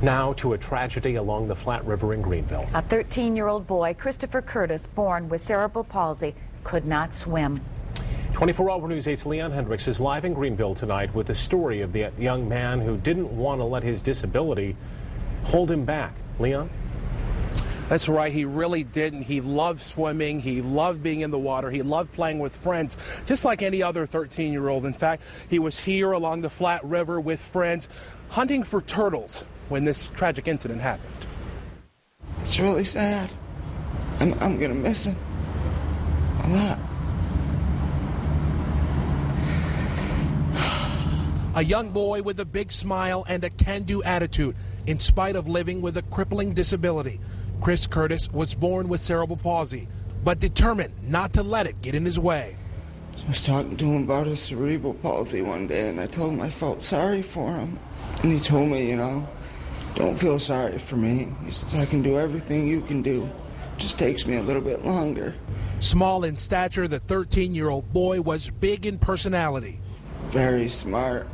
Now to a tragedy along the Flat River in Greenville. A 13-year-old boy, Christopher Curtis, born with cerebral palsy, could not swim. 24-Hour News 8's Leon Hendricks is live in Greenville tonight with the story of the young man who didn't want to let his disability hold him back. Leon? That's right, he really didn't. He loved swimming, he loved being in the water, he loved playing with friends, just like any other 13-year-old. In fact, he was here along the Flat River with friends, hunting for turtles when this tragic incident happened. It's really sad. I'm gonna miss him a lot. A young boy with a big smile and a can-do attitude, in spite of living with a crippling disability. Chris Curtis was born with cerebral palsy, but determined not to let it get in his way. I was talking to him about his cerebral palsy one day, and I told him I felt sorry for him. And he told me, you know, don't feel sorry for me. He says, I can do everything you can do. It just takes me a little bit longer. Small in stature, the 13-year-old boy was big in personality. Very smart.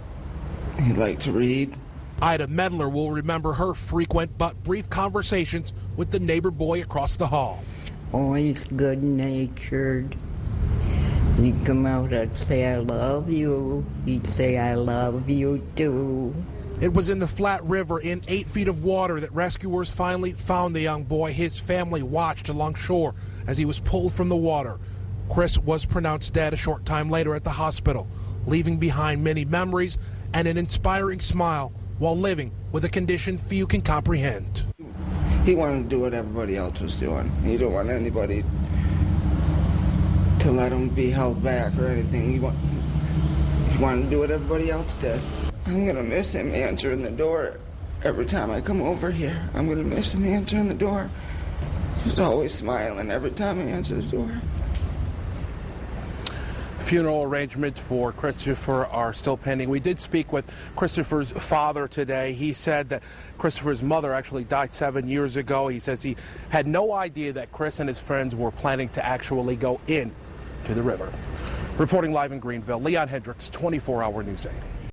He liked to read. Ida Medler will remember her frequent but brief conversations with the neighbor boy across the hall. Always good-natured. He'd come out and say, I love you. He'd say, I love you too. It was in the Flat River in 8 feet of water that rescuers finally found the young boy. His family watched along shore as he was pulled from the water. Chris was pronounced dead a short time later at the hospital, leaving behind many memories and an inspiring smile while living with a condition few can comprehend. He wanted to do what everybody else was doing. He didn't want anybody to let him be held back or anything. He wanted to do what everybody else did. I'm going to miss him answering the door every time I come over here. I'm going to miss him answering the door. He's always smiling every time he answers the door. Funeral arrangements for Christopher are still pending. We did speak with Christopher's father today. He said that Christopher's mother actually died 7 years ago. He says he had no idea that Chris and his friends were planning to actually go in to the river. Reporting live in Greenville, Leon Hendricks, 24-Hour News 8.